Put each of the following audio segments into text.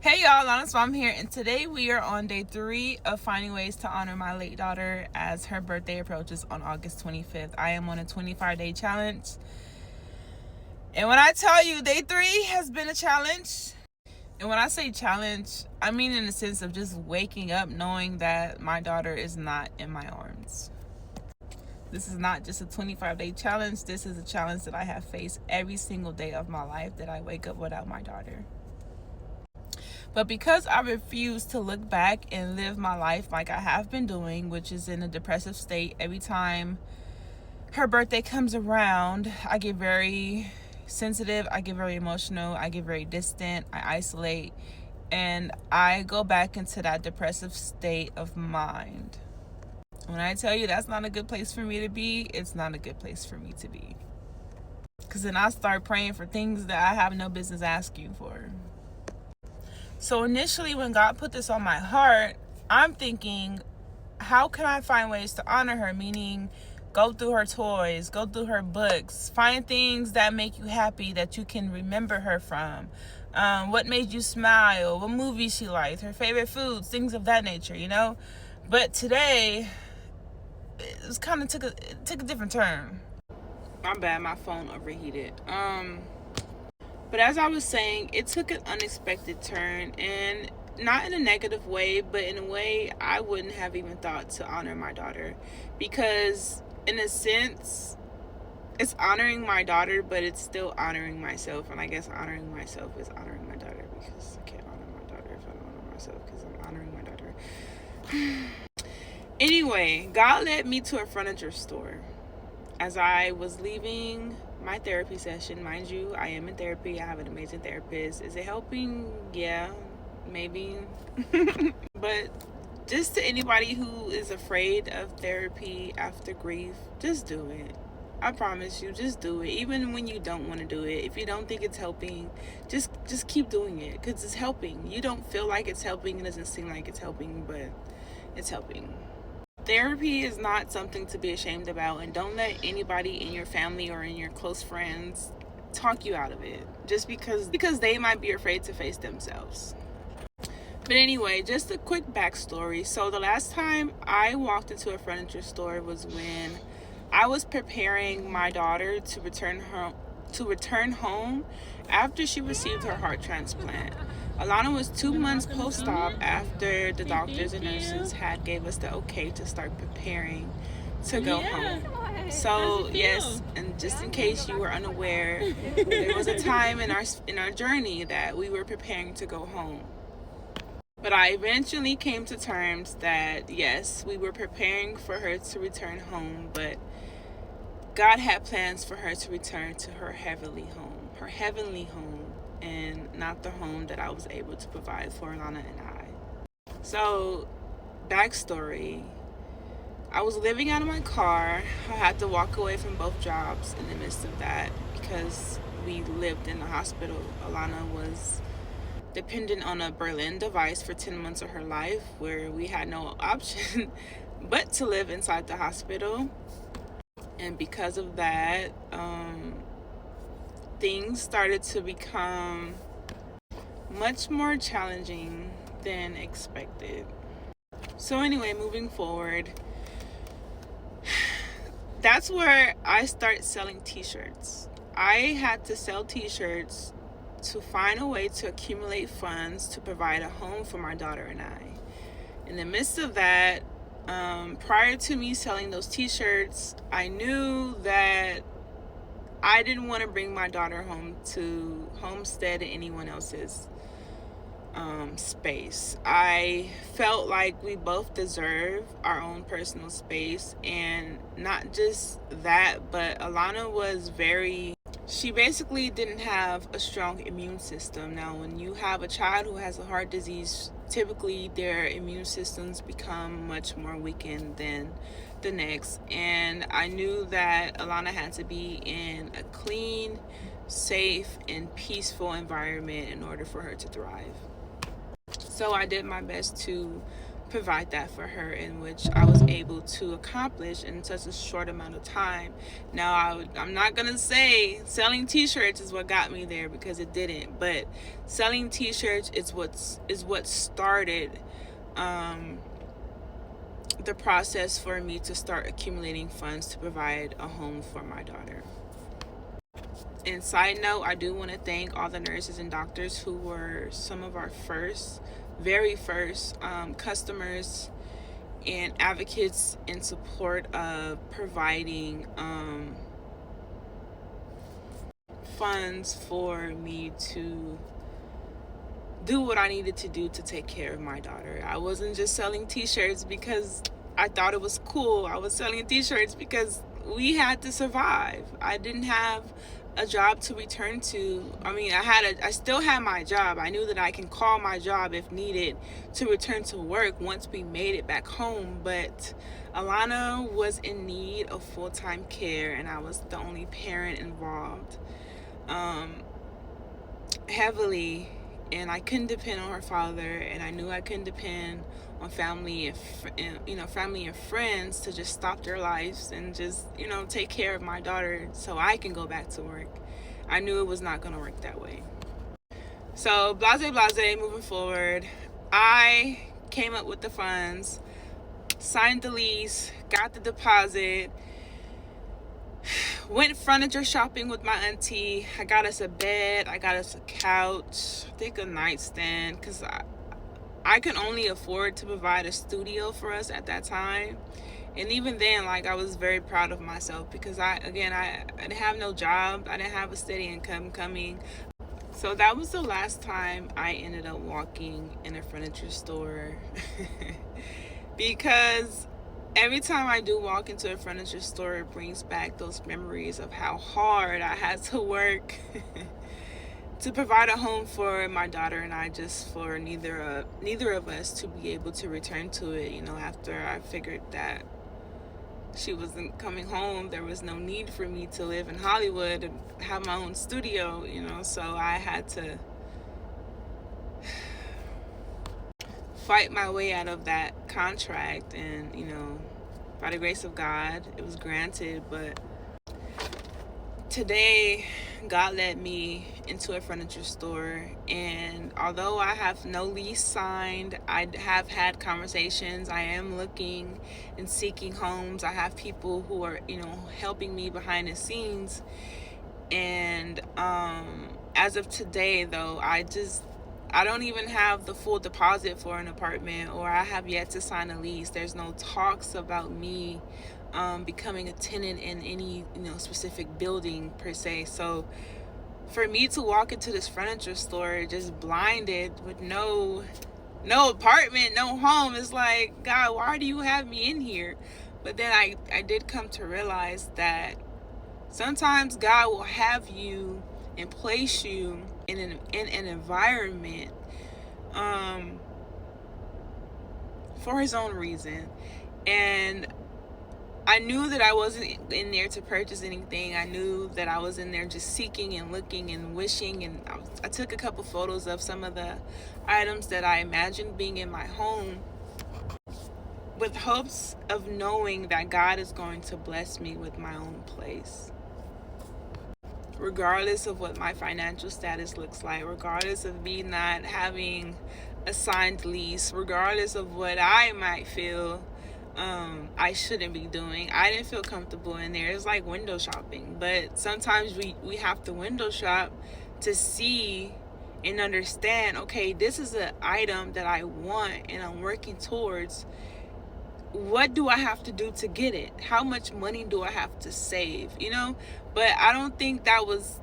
Hey y'all, Honest Mom here, and today we are on day 3 of finding ways to honor my late daughter as her birthday approaches on August 25th. I am on a 25-day challenge, and when I tell you day 3 has been a challenge, and when I say challenge, I mean in the sense of just waking up knowing that my daughter is not in my arms. This is not just a 25-day challenge, this is a challenge that I have faced every single day of my life, that I wake up without my daughter. But because I refuse to look back and live my life like I have been doing, which is in a depressive state, every time her birthday comes around, I get very sensitive, I get very emotional, I get very distant, I isolate, and I go back into that depressive state of mind. When I tell you that's not a good place for me to be, it's not a good place for me to be. Because then I start praying for things that I have no business asking for. So initially, when God put this on my heart, I'm thinking, how can I find ways to honor her? Meaning, go through her toys, go through her books, find things that make you happy that you can remember her from. What made you smile? What movie she liked? Her favorite foods, things of that nature, you know? But today, it was kind of took a different turn. My bad, my phone overheated. But as I was saying, it took an unexpected turn, and not in a negative way, but in a way I wouldn't have even thought to honor my daughter. Because in a sense, it's honoring my daughter, but it's still honoring myself. And I guess honoring myself is honoring my daughter, because I can't honor my daughter if I don't honor myself, because I'm honoring my daughter. Anyway, God led me to a furniture store as I was leaving my therapy session. Mind you, I am in therapy. I have an amazing therapist. Is it helping? Yeah, maybe. But just to anybody who is afraid of therapy after grief, just do it. I promise you, just do it. Even when you don't want to do it, if you don't think it's helping, just keep doing it, because it's helping. You don't feel like it's helping. It doesn't seem like it's helping, but it's helping. Therapy is not something to be ashamed about, and don't let anybody in your family or in your close friends talk you out of it just because they might be afraid to face themselves. But anyway, just a quick backstory. So the last time I walked into a furniture store was when I was preparing my daughter to return home after she received her heart transplant. Alana was 2 months post-op after the doctors and nurses had gave us the okay to start preparing to go home. So yes, and just in case you were unaware, there was a time in our journey that we were preparing to go home. But I eventually came to terms that yes, we were preparing for her to return home, but God had plans for her to return to her heavenly home, and not the home that I was able to provide for Alana and I. So, backstory. I was living out of my car. I had to walk away from both jobs in the midst of that because we lived in the hospital. Alana was dependent on a Berlin device for 10 months of her life, where we had no option but to live inside the hospital. And because of that, things started to become much more challenging than expected. So anyway, moving forward, that's where I started selling t-shirts. I had to sell t-shirts to find a way to accumulate funds to provide a home for my daughter and I. In the midst of that, prior to me selling those t-shirts, I knew that I didn't want to bring my daughter home to homestead in anyone else's space. I felt like we both deserve our own personal space, and not just that, but Alana was she basically didn't have a strong immune system. Now, when you have a child who has a heart disease, typically their immune systems become much more weakened than the next. And I knew that Alana had to be in a clean, safe, and peaceful environment in order for her to thrive. So I did my best to provide that for her, in which I was able to accomplish in such a short amount of time. Now, I'm not gonna say selling t-shirts is what got me there, because it didn't, but selling t-shirts is what started the process for me to start accumulating funds to provide a home for my daughter. And side note, I do want to thank all the nurses and doctors who were some of our very first customers and advocates in support of providing funds for me to do what I needed to do to take care of my daughter. I wasn't just selling t-shirts because I thought it was cool. I was selling t-shirts because we had to survive. I didn't have a job to return to. I mean, I still had my job. I knew that I can call my job if needed to return to work once we made it back home, but Alana was in need of full-time care, and I was the only parent involved heavily, and I couldn't depend on her father, and I knew I couldn't depend on family and friends to just stop their lives and just, take care of my daughter so I can go back to work. I knew it was not going to work that way. So blase, moving forward, I came up with the funds, signed the lease, got the deposit, went furniture shopping with my auntie. I got us a bed, I got us a couch, I think a nightstand, because I could only afford to provide a studio for us at that time. And even then, I was very proud of myself, because I didn't have no job. I didn't have a steady income coming. So that was the last time I ended up walking in a furniture store. Because every time I do walk into a furniture store, it brings back those memories of how hard I had to work to provide a home for my daughter and I, just for neither of us to be able to return to it. After I figured that she wasn't coming home, there was no need for me to live in Hollywood and have my own studio, so I had to fight my way out of that contract, and by the grace of God, it was granted. But today, God led me into a furniture store, and although I have no lease signed, I have had conversations. I am looking and seeking homes. I have people who are, helping me behind the scenes. And as of today, though, I don't even have the full deposit for an apartment, or I have yet to sign a lease. There's no talks about me becoming a tenant in any specific building per se. So for me to walk into this furniture store just blinded with no apartment, no home, is like, God, why do you have me in here? But then I did come to realize that sometimes God will have you and place you in an environment for his own reason. And I knew that I wasn't in there to purchase anything. I knew that I was in there just seeking and looking and wishing. And I took a couple photos of some of the items that I imagined being in my home, with hopes of knowing that God is going to bless me with my own place. Regardless of what my financial status looks like, regardless of me not having a signed lease, regardless of what I might feel I shouldn't be doing. I didn't feel comfortable in there. It's like window shopping, but sometimes we have to window shop to see and understand, okay, this is an item that I want and I'm working towards. What do I have to do to get it? How much money do I have to save? But I don't think that was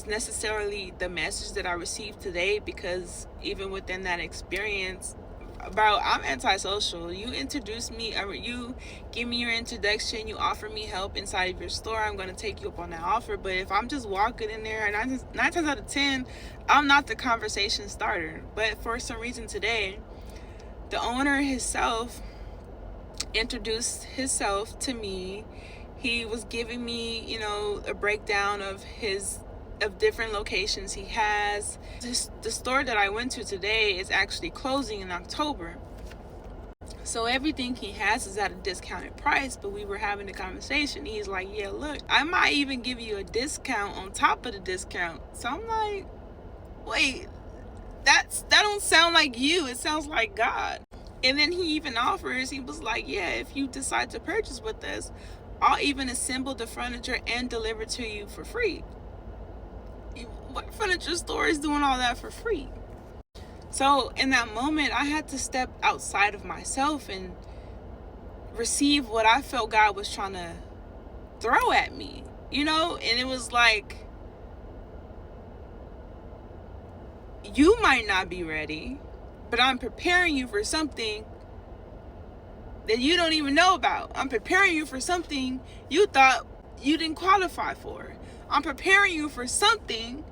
necessarily the message that I received today, because even within that experience, I'm antisocial. You introduce me, or you give me your introduction, you offer me help inside of your store, I'm going to take you up on that offer. But if I'm just walking in there, and 9 times out of 10, I'm not the conversation starter. But for some reason today, the owner himself introduced himself to me. He was giving me, a breakdown of different locations he has. The store that I went to today is actually closing in October. So everything he has is at a discounted price, but we were having a conversation. He's like, yeah, look, I might even give you a discount on top of the discount. So I'm like, wait, that don't sound like you. It sounds like God. And then he even offers, he was like, yeah, if you decide to purchase with us, I'll even assemble the furniture and deliver to you for free. What furniture store is doing all that for free? So in that moment, I had to step outside of myself and receive what I felt God was trying to throw at me, and it was like, you might not be ready, but I'm preparing you for something that you don't even know about. I'm preparing you for something you thought you didn't qualify for. I'm preparing you for something,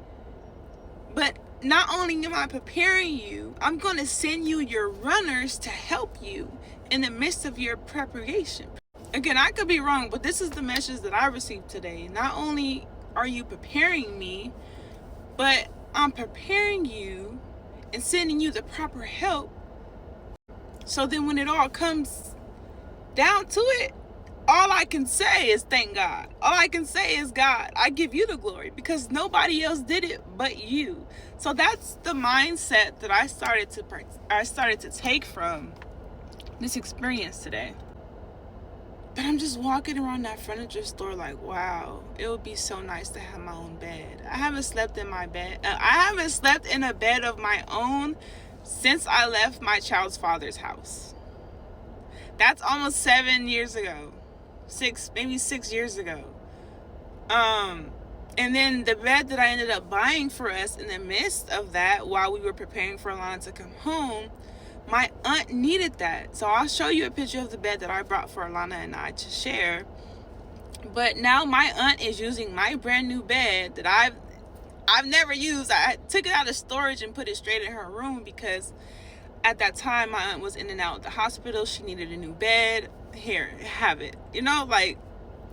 but not only am I preparing you, I'm going to send you your runners to help you in the midst of your preparation. Again, I could be wrong, but this is the message that I received today. Not only are you preparing me, but I'm preparing you and sending you the proper help. So then when it all comes down to it, all I can say is thank God. All I can say is, God, I give you the glory, because nobody else did it but you. So that's the mindset that I started to take from this experience today. But I'm just walking around that furniture store like, wow, it would be so nice to have my own bed. I haven't slept in my bed. I haven't slept in a bed of my own since I left my child's father's house. That's almost 7 years ago. Maybe 6 years ago. And then the bed that I ended up buying for us in the midst of that, while we were preparing for Alana to come home, my aunt needed that. So I'll show you a picture of the bed that I brought for Alana and I to share. But now my aunt is using my brand new bed that I've never used. I took it out of storage and put it straight in her room, because at that time my aunt was in and out of the hospital. She needed a new bed. Here, have it. Like,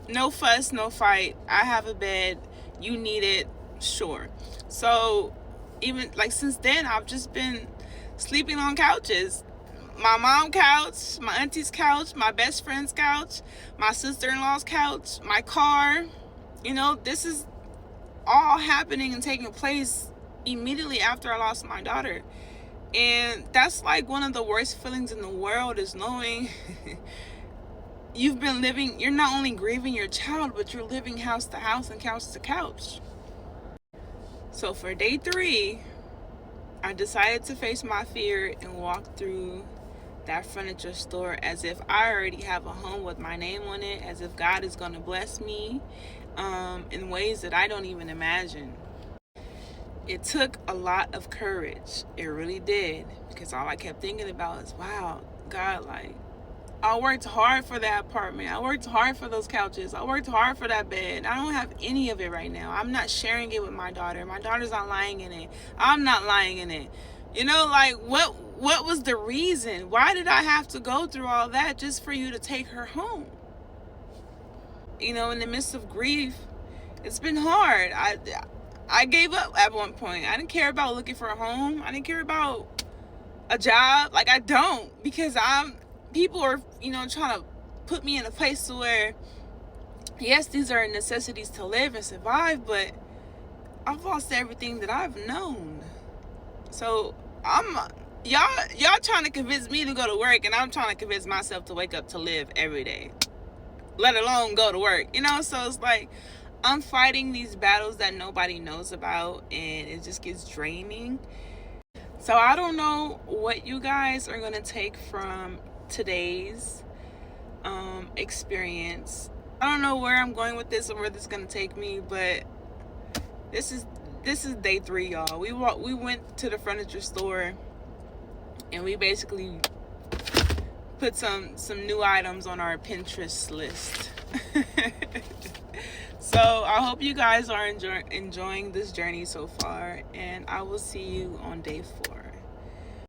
no fuss, no fight. I have a bed. You need it. Sure. So even like since then, I've just been sleeping on couches. My mom's couch, my auntie's couch, my best friend's couch, my sister-in-law's couch, my car. This is all happening and taking place immediately after I lost my daughter. And that's like one of the worst feelings in the world, is knowing you're not only grieving your child, but you're living house to house and couch to couch. So for day 3, I decided to face my fear and walk through that furniture store as if I already have a home with my name on it, as if God is going to bless me in ways that I don't even imagine. It took a lot of courage. It really did, because all I kept thinking about is, wow, God, like, I worked hard for that apartment. I worked hard for those couches. I worked hard for that bed. I don't have any of it right now. I'm not sharing it with my daughter. My daughter's not lying in it. I'm not lying in it. Like, what was the reason? Why did I have to go through all that just for you to take her home? In the midst of grief, it's been hard. I gave up at one point. I didn't care about looking for a home. I didn't care about a job. Like, I don't, because people are, trying to put me in a place to where, yes, these are necessities to live and survive, but I've lost everything that I've known. So y'all trying to convince me to go to work, and I'm trying to convince myself to wake up to live every day, let alone go to work. So it's like, I'm fighting these battles that nobody knows about, and it just gets draining. So I don't know what you guys are going to take from today's experience. I don't know where I'm going with this or where this is going to take me, but this is day 3, y'all. We went to the furniture store, and we basically put some new items on our Pinterest list. So I hope you guys are enjoying this journey so far, and I will see you on day 4.